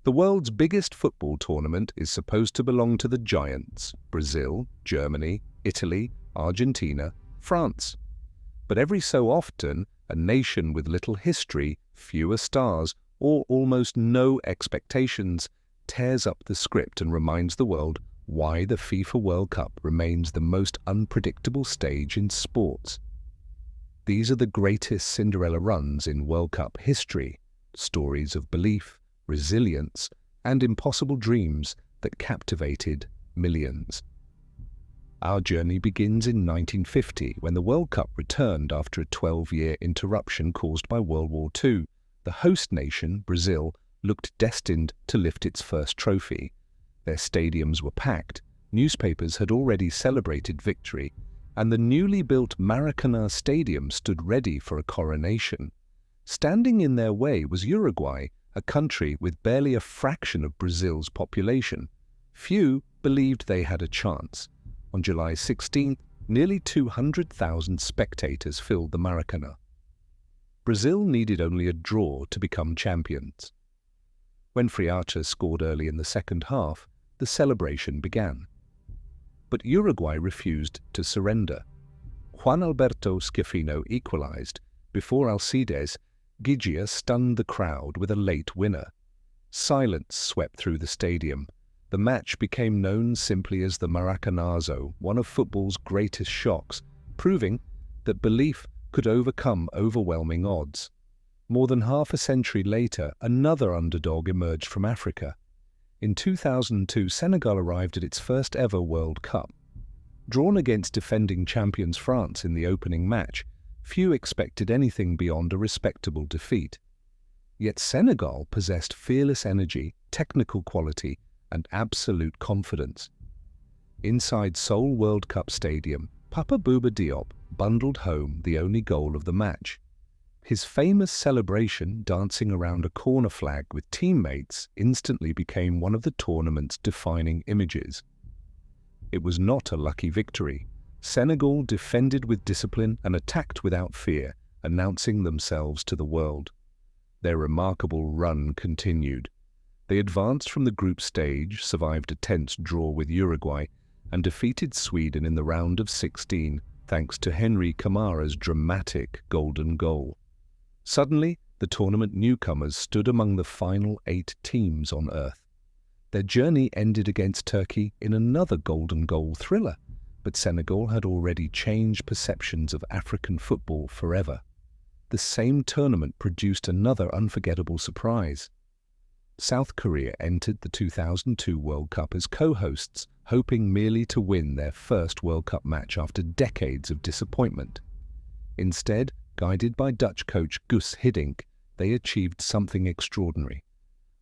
The world's biggest football tournament is supposed to belong to the giants: Brazil, Germany, Italy, Argentina, France. But every so often, a nation with little history, fewer stars, or almost no expectations tears up the script and reminds the world why the FIFA World Cup remains the most unpredictable stage in sports. These are the greatest Cinderella runs in World Cup history, stories of belief, resilience, and impossible dreams that captivated millions. Our journey begins in 1950, when the World Cup returned after a 12-year interruption caused by World War II. The host nation, Brazil, looked destined to lift its first trophy. Their stadiums were packed, newspapers had already celebrated victory, and the newly built Maracanã stadium stood ready for a coronation. Standing in their way was Uruguay, a country with barely a fraction of Brazil's population. Few believed they had a chance. On July 16th, nearly 200,000 spectators filled the Maracanã. Brazil needed only a draw to become champions. When Croatia scored early in the second half, the celebration began. But Uruguay refused to surrender. Juan Alberto Scafino equalized before Alcides Gigia stunned the crowd with a late winner. Silence swept through the stadium. The match became known simply as the Maracanazo, one of football's greatest shocks, proving that belief could overcome overwhelming odds. More than half a century later, another underdog emerged from Africa. In 2002, Senegal arrived at its first ever World Cup. Drawn against defending champions France in the opening match, few expected anything beyond a respectable defeat. Yet Senegal possessed fearless energy, technical quality, and absolute confidence. Inside Seoul World Cup Stadium, Papa Bouba Diop bundled home the only goal of the match. His famous celebration, dancing around a corner flag with teammates, instantly became one of the tournament's defining images. It was not a lucky victory. Senegal defended with discipline and attacked without fear, announcing themselves to the world. Their remarkable run continued. They advanced from the group stage, survived a tense draw with Uruguay, and defeated Sweden in the round of 16, thanks to Henry Camara's dramatic golden goal. Suddenly, the tournament newcomers stood among the final 8 teams on earth. Their journey ended against Turkey in another golden goal thriller, but Senegal had already changed perceptions of African football forever. The same tournament produced another unforgettable surprise. South Korea entered the 2002 World Cup as co-hosts, hoping merely to win their first World Cup match after decades of disappointment. Instead, guided by Dutch coach Guus Hiddink, they achieved something extraordinary.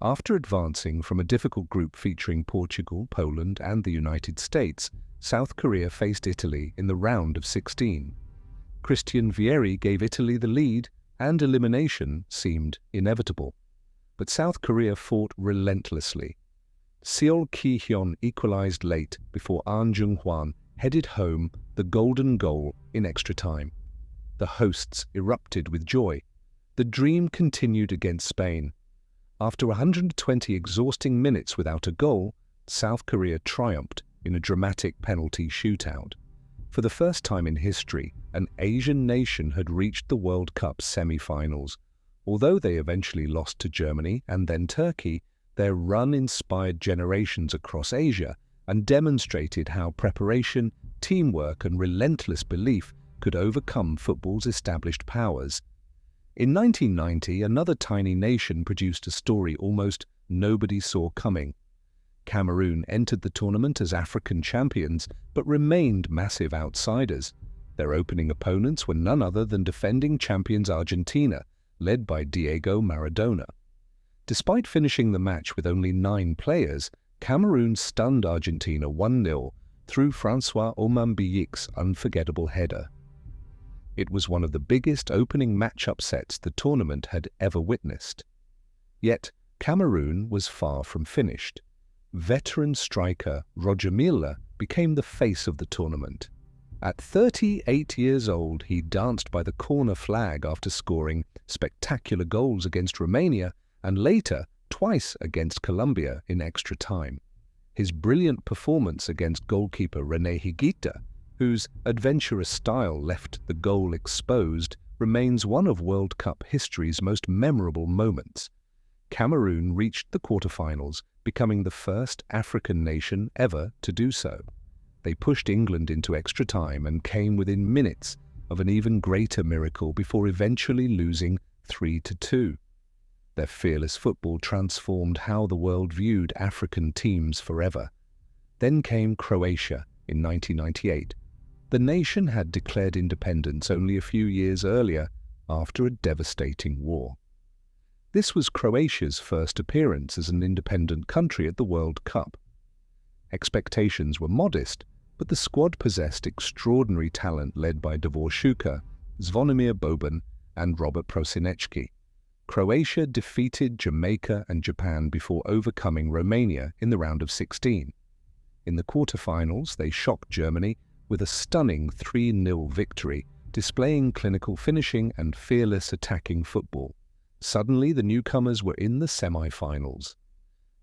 After advancing from a difficult group featuring Portugal, Poland, and the United States, South Korea faced Italy in the round of 16. Christian Vieri gave Italy the lead, and elimination seemed inevitable. But South Korea fought relentlessly. Seo Ki-hyun equalized late before Ahn Jung-hwan headed home the golden goal in extra time. The hosts erupted with joy. The dream continued against Spain. After 120 exhausting minutes without a goal, South Korea triumphed in a dramatic penalty shootout. For the first time in history, an Asian nation had reached the World Cup semi-finals. Although they eventually lost to Germany and then Turkey, their run inspired generations across Asia and demonstrated how preparation, teamwork, and relentless belief could overcome football's established powers. In 1990, another tiny nation produced a story almost nobody saw coming. Cameroon entered the tournament as African champions, but remained massive outsiders. Their opening opponents were none other than defending champions Argentina, led by Diego Maradona. Despite finishing the match with only 9 players, Cameroon stunned Argentina 1-0 through François Omambiyik's unforgettable header. It was one of the biggest opening match upsets the tournament had ever witnessed. Yet, Cameroon was far from finished. Veteran striker Roger Milla became the face of the tournament. At 38 years old, he danced by the corner flag after scoring spectacular goals against Romania and later twice against Colombia in extra time. His brilliant performance against goalkeeper René Higuita, whose adventurous style left the goal exposed, remains one of World Cup history's most memorable moments. Cameroon reached the quarterfinals, becoming the first African nation ever to do so. They pushed England into extra time and came within minutes of an even greater miracle before eventually losing 3-2. Their fearless football transformed how the world viewed African teams forever. Then came Croatia in 1998. The nation had declared independence only a few years earlier after a devastating war. This was Croatia's first appearance as an independent country at the World Cup. Expectations were modest, but the squad possessed extraordinary talent led by Davor Šuker, Zvonimir Boban, and Robert Prosinečki. Croatia defeated Jamaica and Japan before overcoming Romania in the round of 16. In the quarterfinals, they shocked Germany with a stunning 3-0 victory, displaying clinical finishing and fearless attacking football. Suddenly, the newcomers were in the semi-finals.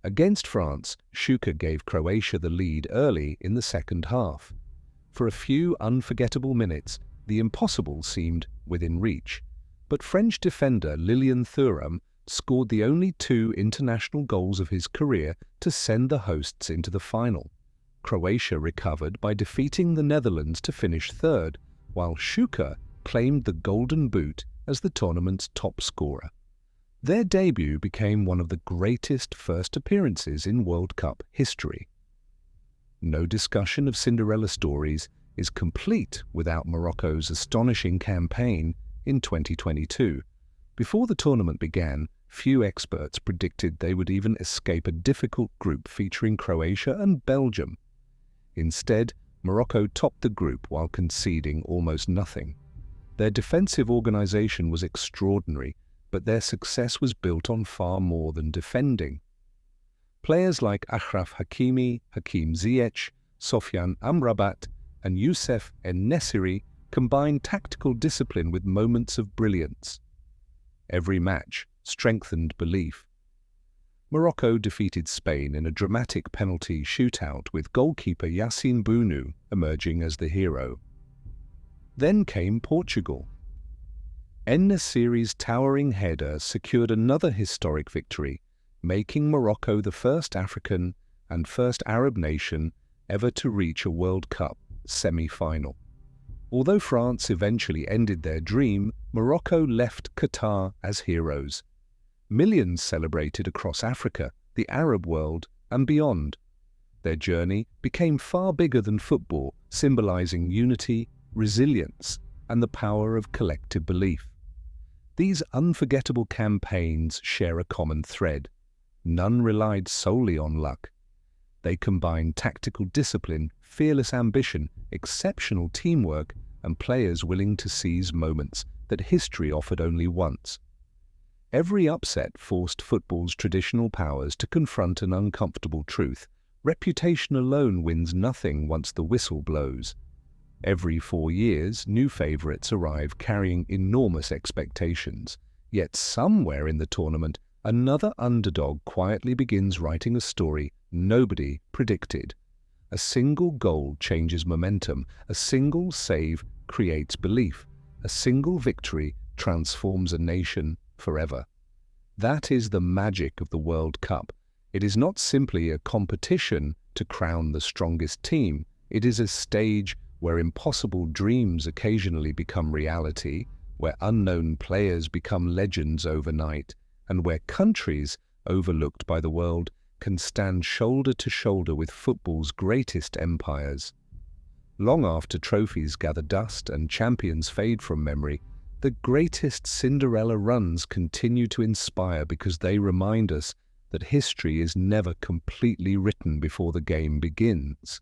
Against France, Šuker gave Croatia the lead early in the second half. For a few unforgettable minutes, the impossible seemed within reach. But French defender Lilian Thuram scored the only 2 international goals of his career to send the hosts into the final. Croatia recovered by defeating the Netherlands to finish third, while Šuker claimed the Golden Boot as the tournament's top scorer. Their debut became one of the greatest first appearances in World Cup history. No discussion of Cinderella stories is complete without Morocco's astonishing campaign in 2022. Before the tournament began, few experts predicted they would even escape a difficult group featuring Croatia and Belgium. Instead, Morocco topped the group while conceding almost nothing. Their defensive organization was extraordinary, but their success was built on far more than defending. Players like Achraf Hakimi, Hakim Ziyech, Sofyan Amrabat, and Youssef En-Nesyri combined tactical discipline with moments of brilliance. Every match strengthened belief. Morocco defeated Spain in a dramatic penalty shootout with goalkeeper Yassine Bounou emerging as the hero. Then came Portugal. En-Nesyri's towering header secured another historic victory, making Morocco the first African and first Arab nation ever to reach a World Cup semi-final. Although France eventually ended their dream, Morocco left Qatar as heroes. Millions celebrated across Africa, the Arab world, and beyond. Their journey became far bigger than football, symbolizing unity, resilience, and the power of collective belief. These unforgettable campaigns share a common thread. None relied solely on luck. They combined tactical discipline, fearless ambition, exceptional teamwork, and players willing to seize moments that history offered only once. Every upset forced football's traditional powers to confront an uncomfortable truth. Reputation alone wins nothing once the whistle blows. Every 4 years, new favourites arrive carrying enormous expectations. Yet somewhere in the tournament, another underdog quietly begins writing a story nobody predicted. A single goal changes momentum. A single save creates belief. A single victory transforms a nation forever. That is the magic of the World Cup. It is not simply a competition to crown the strongest team. It is a stage where impossible dreams occasionally become reality, where unknown players become legends overnight, and where countries, overlooked by the world, can stand shoulder to shoulder with football's greatest empires. Long after trophies gather dust and champions fade from memory, the greatest Cinderella runs continue to inspire because they remind us that history is never completely written before the game begins.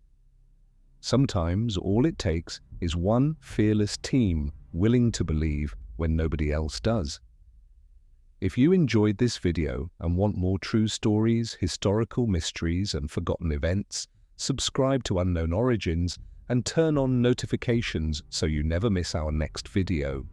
Sometimes all it takes is one fearless team willing to believe when nobody else does. If you enjoyed this video and want more true stories, historical mysteries, and forgotten events, subscribe to Unknown Origins and turn on notifications so you never miss our next video.